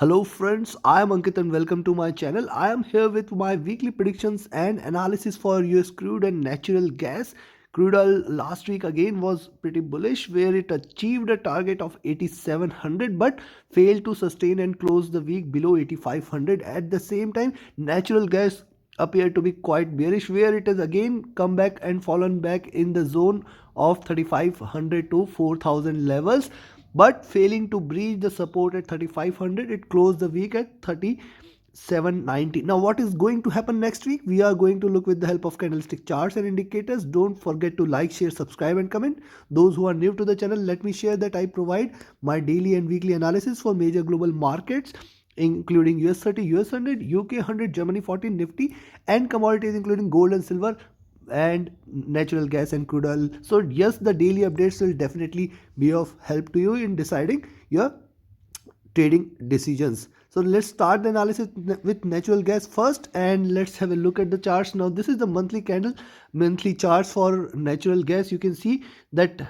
Hello friends, I am Ankit and welcome to my channel. I am here with my weekly predictions and analysis for US crude and natural gas. Crude oil last week again was pretty bullish where it achieved a target of 8700 but failed to sustain and close the week below 8500. At the same time, natural gas appeared to be quite bearish where it has again come back and fallen back in the zone of 3500 to 4000 levels, but failing to breach the support at 3500. It closed the week at 3790. Now what is going to happen next week? We are going to look with the help of candlestick charts and indicators. Don't forget to like, share, subscribe and comment. Those who are new to the channel, let me share that I provide my daily and weekly analysis for major global markets including US 30, US 100, UK 100, Germany 14, Nifty, and commodities including gold and silver and natural gas and crude oil. So yes, the daily updates will definitely be of help to you in deciding your trading decisions. So let's start the analysis with natural gas first, and let's have a look at the charts. Now this is the monthly charts for natural gas. You can see that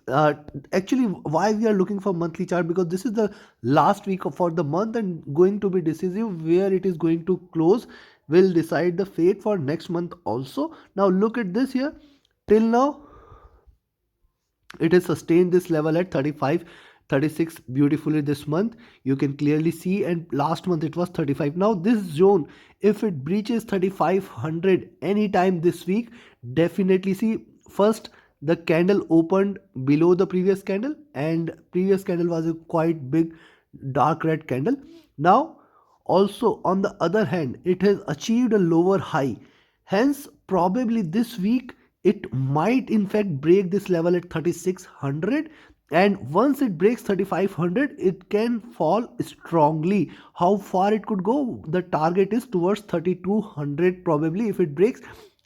uh, actually why we are looking for monthly chart, because this is the last week for the month and going to be decisive. Where it is going to close will decide the fate for next month also. Now look at this here. Till now it has sustained this level at 35 36 beautifully this month, you can clearly see, and last month it was 35. Now this zone, if it breaches 3500 anytime this week, definitely see, first the candle opened below the previous candle and previous candle was a quite big dark red candle. Now also on the other hand, it has achieved a lower high, hence probably this week it might in fact break this level at 3600, and once it breaks 3500 it can fall strongly. How far it could go? The target is towards 3200. Probably if it breaks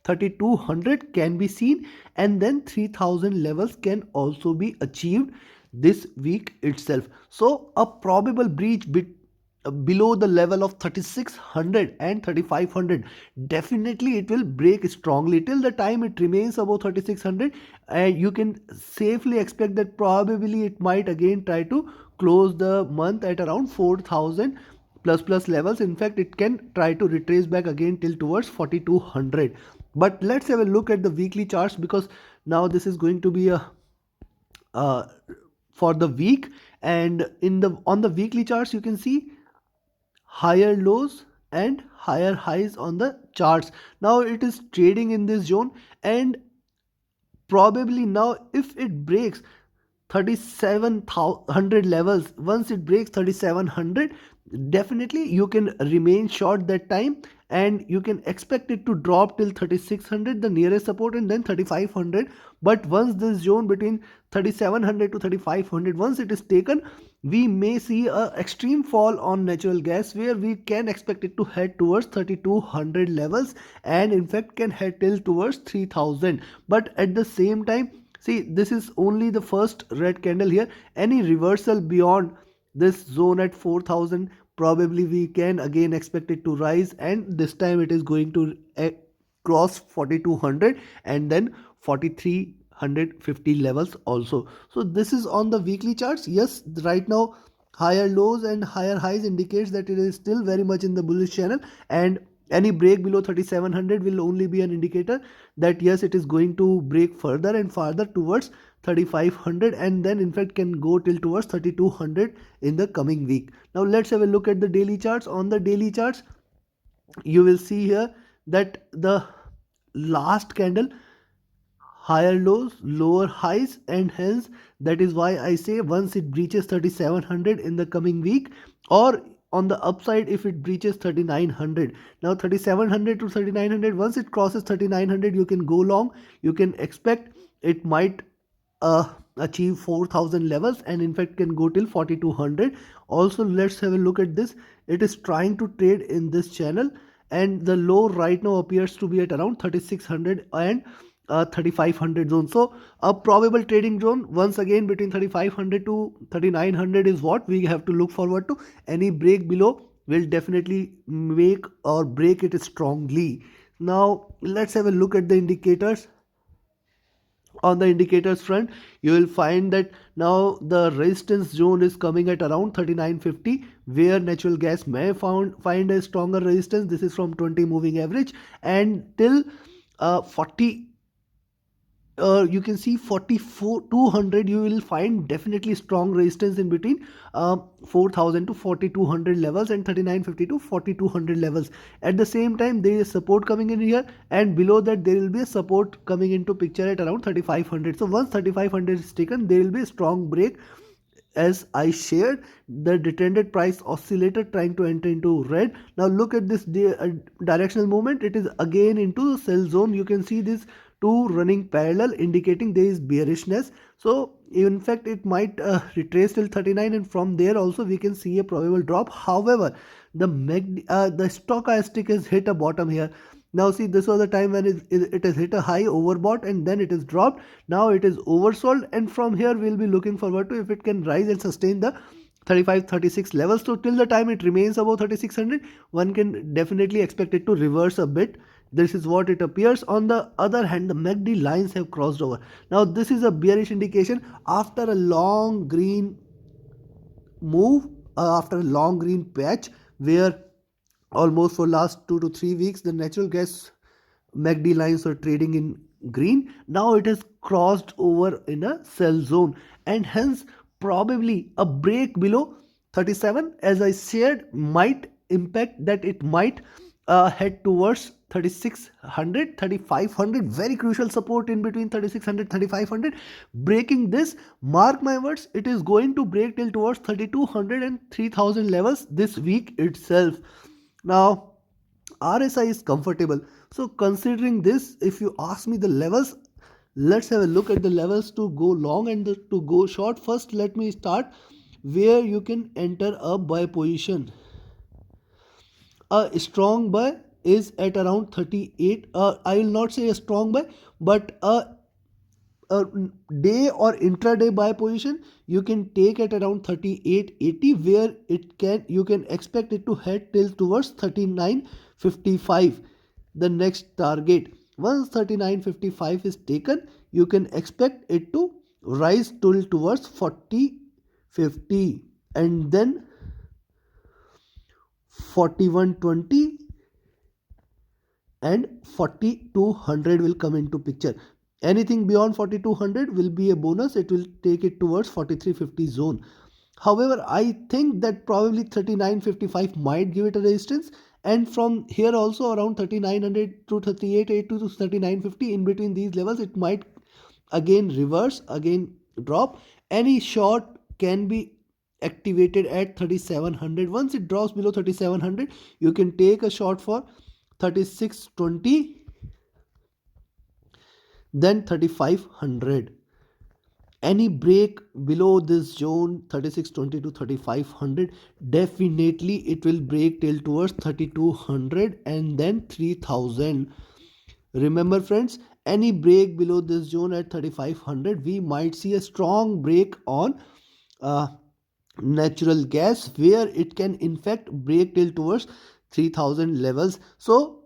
3200 can be seen, and then 3000 levels can also be achieved this week itself. So a probable breach below the level of 3600 and 3500, definitely it will break strongly. Till the time it remains above 3600, and you can safely expect that probably it might again try to close the month at around 4000 plus levels. In fact, it can try to retrace back again till towards 4200. But let's have a look at the weekly charts, because now this is going to be a uh, for the week, and in the on the weekly charts you can see higher lows and higher highs on the charts. Now it is trading in this zone, and probably now if it breaks 3700 levels, once it breaks 3700, definitely you can remain short that time, and you can expect it to drop till 3600, the nearest support, and then 3500. But once this zone between 3700 to 3500, once it is taken, we may see a extreme fall on natural gas where we can expect it to head towards 3200 levels, and in fact can head till towards 3000. But at the same time, see, this is only the first red candle here. Any reversal beyond this zone at 4000, probably we can again expect it to rise, and this time it is going to cross 4200 and then 4350 levels also. So this is on the weekly charts. Yes, right now higher lows and higher highs indicates that it is still very much in the bullish channel, and any break below 3700 will only be an indicator that yes, it is going to break further and farther towards 3500, and then in fact can go till towards 3200 in the coming week. Now let's have a look at the daily charts. On the daily charts you will see here that the last candle, higher lows, lower highs, and hence that is why I say once it breaches 3700 in the coming week, or on the upside if it breaches 3900. Now 3700 to 3900, once it crosses 3900 you can go long. You can expect it might achieve 4000 levels, and in fact can go till 4200 also. Let's have a look at this. It is trying to trade in this channel, and the low right now appears to be at around 3600 and 3500 zone. So a probable trading zone once again between 3500 to 3900 is what we have to look forward to. Any break below will definitely make or break it strongly. Now let's have a look at the indicators On the indicators front, you will find that now the resistance zone is coming at around 3950, where natural gas may find a stronger resistance. This is from 20 moving average, and till 40, you can see 44 200, you will find definitely strong resistance in between 4000 to 4200 levels, and 3950 to 4200 levels. At the same time, there is support coming in here, and below that there will be a support coming into picture at around 3500. So once 3500 is taken, there will be a strong break. As I shared, the detrended price oscillator trying to enter into red. Now look at this directional movement. It is again into sell zone. You can see this two running parallel, indicating there is bearishness. So in fact, it might retrace till 39, and from there also we can see a probable drop. However, the stochastic has hit a bottom here. Now see, this was the time when it has hit a high, overbought, and then it is dropped. Now it is oversold, and from here we'll be looking forward to if it can rise and sustain the 35 36 levels. So till the time it remains above 3600, one can definitely expect it to reverse a bit. This is what it appears. On the other hand, the MACD lines have crossed over. Now this is a bearish indication after a long green move, after a long green patch, where almost for last 2 to 3 weeks the natural gas MACD lines are trading in green. Now it has crossed over in a sell zone, and hence probably a break below 37, as I shared, might impact that it might head towards 3600 3500. Very crucial support in between 3600 3500. Breaking this, mark my words, it is going to break till towards 3200 and 3000 levels this week itself. Now RSI is comfortable. So considering this, if you ask me the levels, let's have a look at the levels to go long and to go short. First, let me start where you can enter a buy position. A strong buy is at around 38. I will not say a strong buy, but a day or intraday buy position you can take at around 38.80, where you can expect it to head till towards 39.55, the next target. Once 39.55 is taken, you can expect it to rise till towards 40.50, and then 41.20 and 4200 will come into picture. Anything beyond 4200 will be a bonus. It will take it towards 4350 zone. However, I think that probably 3955 might give it a resistance, and from here also around 3900 to 3880 to 3950, in between these levels it might again reverse, again drop. Any short can be activated at 3700. Once it drops below 3700, you can take a short for 3620, then 3500. Any break below this zone 3620 to 3500, definitely it will break till towards 3200 and then 3000. Remember friends, any break below this zone at 3500, we might see a strong break on uh, natural gas, where it can in fact break till towards 3000 levels. So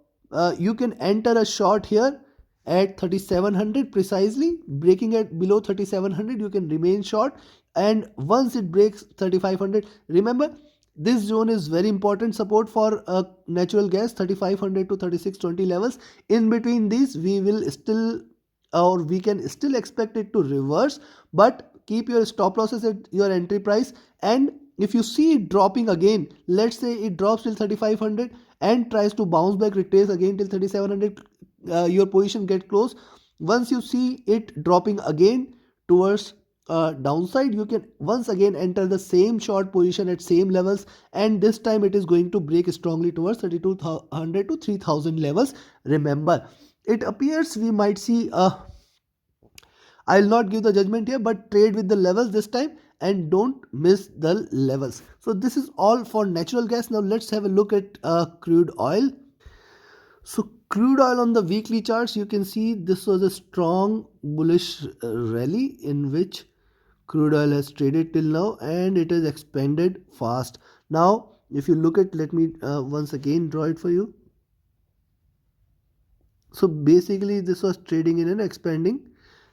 you can enter a short here at 3700 precisely. Breaking at below 3700, you can remain short, and once it breaks 3500, remember this zone is very important support for natural gas, 3500 to 3620 levels. In between these we will still, or we can still expect it to reverse, but keep your stop losses at your entry price. And if you see it dropping again, let's say it drops till 3500 and tries to bounce back, retrace again till 3700, your position get close. Once you see it dropping again towards downside, you can once again enter the same short position at same levels, and this time it is going to break strongly towards 3200 to 3000 levels. Remember, it appears we might see a, I'll not give the judgment here, but trade with the levels this time and don't miss the levels. So this is all for natural gas. Now let's have a look at crude oil. So crude oil on the weekly charts, you can see this was a strong bullish rally in which crude oil has traded till now, and it has expanded fast. Now if you look at, let me once again draw it for you. So basically this was trading in an expanding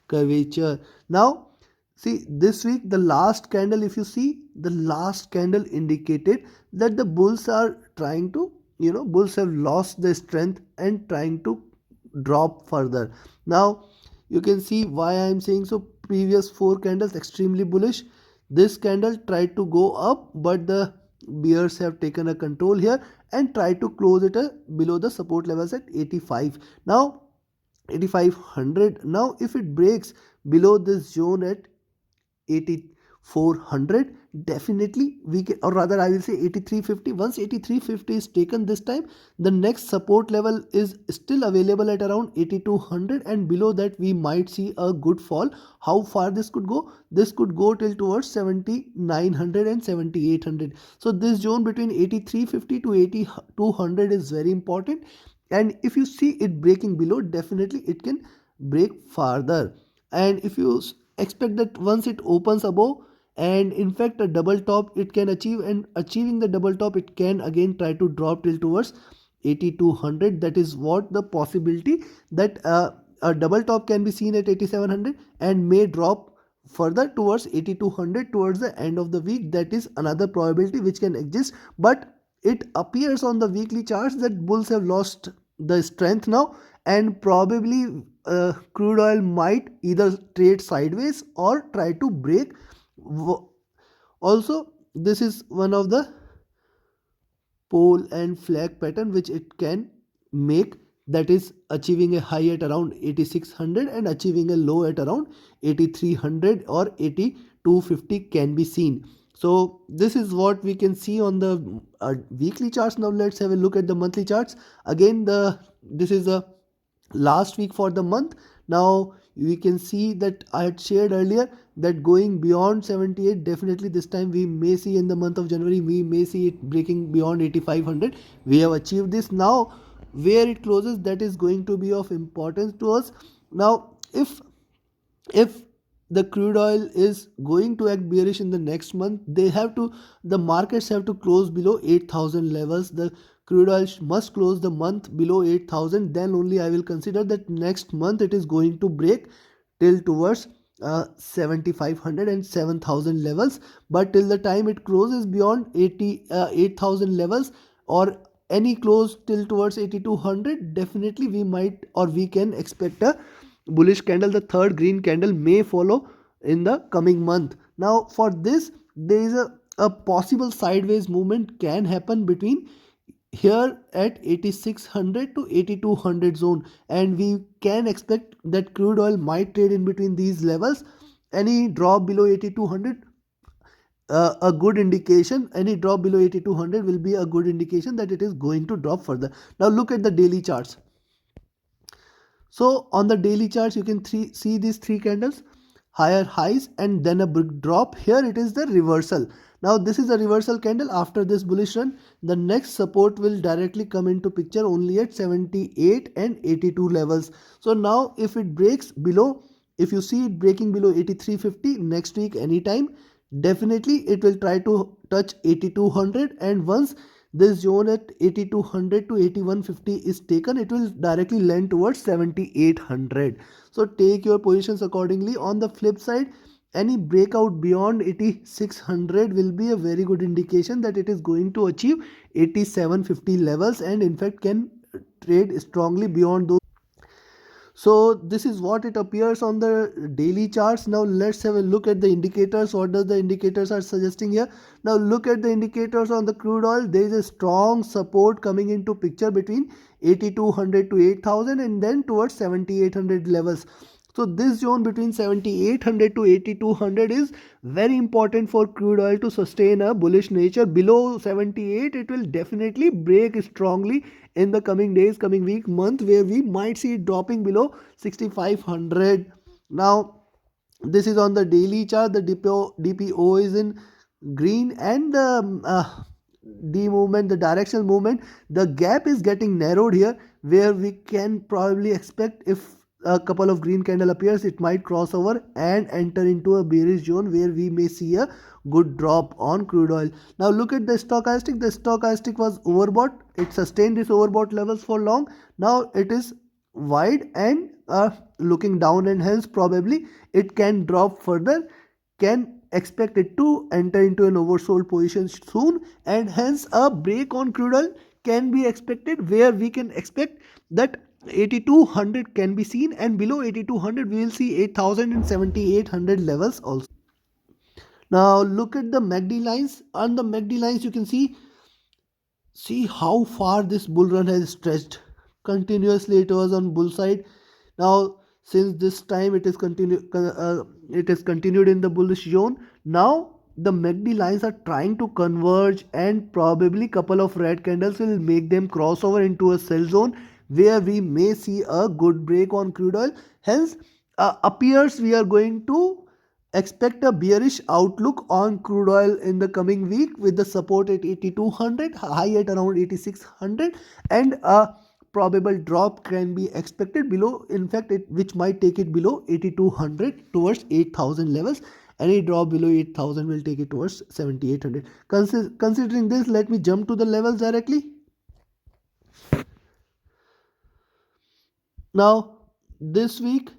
curvature. Now see this week the last candle, if you see the last candle indicated that the bulls are trying to, bulls have lost their strength and trying to drop further. Now you can see why I am saying so. Previous four candles extremely bullish. This candle tried to go up, but the bears have taken a control here and tried to close it below the support levels at 85. Now 8500. Now if it breaks below this zone at 8400, definitely we can, or rather I will say 8350. Once 8350 is taken this time, the next support level is still available at around 8200, and below that we might see a good fall. How far this could go? This could go till towards 7900 and 7800. So this zone between 8350 to 8200 is very important, and if you see it breaking below, definitely it can break farther. And if you expect that once it opens above, and in fact a double top it can achieve, and achieving the double top it can again try to drop till towards 8200. That is what the possibility, that a double top can be seen at 8700 and may drop further towards 8200 towards the end of the week. That is another probability which can exist, but it appears on the weekly charts that bulls have lost the strength now, and probably crude oil might either trade sideways or try to break. Also this is one of the pole and flag pattern which it can make, that is achieving a high at around 8600 and achieving a low at around 8300 or 8250 can be seen. So this is what we can see on the weekly charts. Now let's have a look at the monthly charts. Again, this is the last week for the month. Now we can see that I had shared earlier that going beyond 78, definitely this time we may see in the month of January, we may see it breaking beyond 8500. We have achieved this. Now where it closes, that is going to be of importance to us. Now if the crude oil is going to act bearish in the next month, the markets have to close below 8000 levels. The crude oil must close the month below 8000, then only I will consider that next month it is going to break till towards 7500 and 7000 levels. But till the time it closes beyond 8000 levels, or any close till towards 8200, definitely we might, or we can expect a bullish candle. The third green candle may follow in the coming month. Now for this, there is a possible sideways movement can happen between here at 8600 to 8200 zone, and we can expect that crude oil might trade in between these levels. Any drop below 8200, a good indication, any drop below 8200 will be a good indication that it is going to drop further. Now look at the daily charts. So on the daily charts, you can see these three candles, higher highs and then a big drop. Here it is the reversal. Now this is a reversal candle. After this bullish run, the next support will directly come into picture only at 78 and 82 levels. So now if it breaks below, if you see it breaking below 8350 next week anytime, definitely it will try to touch 8200, and once this zone at 8200 to 8150 is taken, it will directly land towards 7800. So take your positions accordingly. On the flip side, any breakout beyond 8600 will be a very good indication that it is going to achieve 8750 levels, and in fact can trade strongly beyond those. So this is what it appears on the daily charts. Now let's have a look at the indicators. What does the indicators are suggesting here? Now look at the indicators on the crude oil. There is a strong support coming into picture between 8200 to 8000 and then towards 7800 levels. So this zone between 7800 to 8200 is very important for crude oil to sustain a bullish nature. Below 78, it will definitely break strongly in the coming days, coming week, month, where we might see it dropping below 6500. Now this is on the daily chart. The DPO is in green, and the D movement, the directional movement, the gap is getting narrowed here, where we can probably expect, if a couple of green candle appears, it might cross over and enter into a bearish zone where we may see a good drop on crude oil. Now look at the stochastic. The stochastic was overbought. It sustained this overbought levels for long. Now it is wide and looking down, and hence probably it can drop further, can expect it to enter into an oversold position soon, and hence a break on crude oil can be expected, where we can expect that 8200 can be seen, and below 8200 we will see 8000 and 7800 levels also. Now look at the MACD lines. On the MACD lines you can see how far this bull run has stretched. Continuously it was on bull side. Now since this time it has continued in the bullish zone. Now the MACD lines are trying to converge, and probably couple of red candles will make them cross over into a sell zone, where we may see a good break on crude oil. Hence appears we are going to expect a bearish outlook on crude oil in the coming week, with the support at 8200, high at around 8600, and a probable drop can be expected below, in fact which might take it below 8200 towards 8000 levels. Any drop below 8000 will take it towards 7800. Considering this, let me jump to the levels directly. Now this week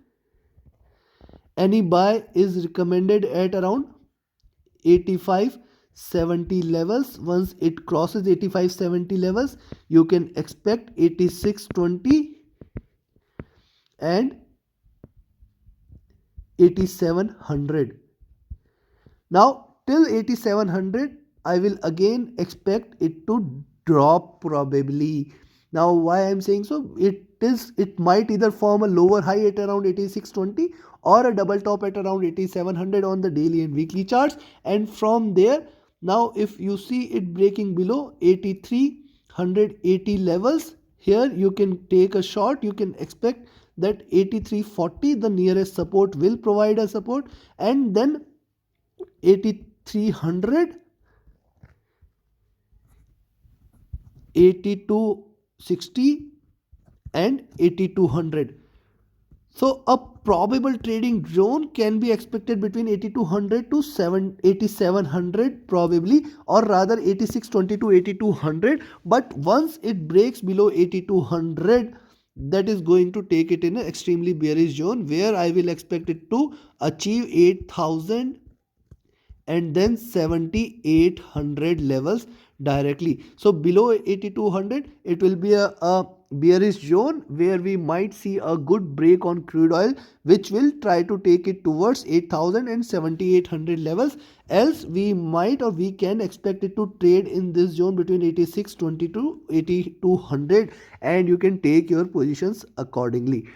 any buy is recommended at around 85-70 levels. Once it crosses 85-70 levels, you can expect 8620 and 8700. Now till 8700 I will again expect it to drop probably. Now why I am saying so, it might either form a lower high at around 8620 or a double top at around 8700 on the daily and weekly charts, and from there, now if you see it breaking below 8380 levels, here you can take a short. You can expect that 8340, the nearest support, will provide a support, and then 8300, 8260 and 8200. So a probable trading zone can be expected between 8200 to 8700 probably, or rather 8620 to 8200. But once it breaks below 8200, that is going to take it in an extremely bearish zone, where I will expect it to achieve 8000 and then 7800 levels directly. So below 8200 it will be a bearish zone, where we might see a good break on crude oil, which will try to take it towards 8000 and 7800 levels. Else we might, or we can expect it to trade in this zone between 8620 to 8200, and you can take your positions accordingly.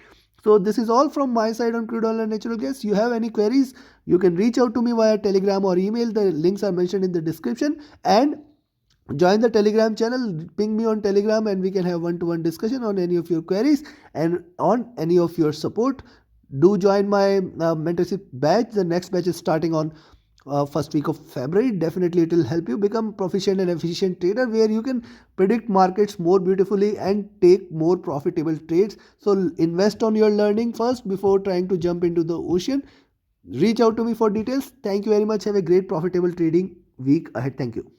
So this is all from my side on crude oil and natural gas. You have any queries, you can reach out to me via Telegram or email. The links are mentioned in the description. And join the Telegram channel, ping me on Telegram, and we can have one-to-one discussion on any of your queries and on any of your support. Do join my mentorship batch. The next batch is starting on first week of February. Definitely it will help you become proficient and efficient trader, where you can predict markets more beautifully and take more profitable trades. So invest on your learning first before trying to jump into the ocean. Reach out to me for details. Thank you very much. Have a great profitable trading week ahead. Thank you.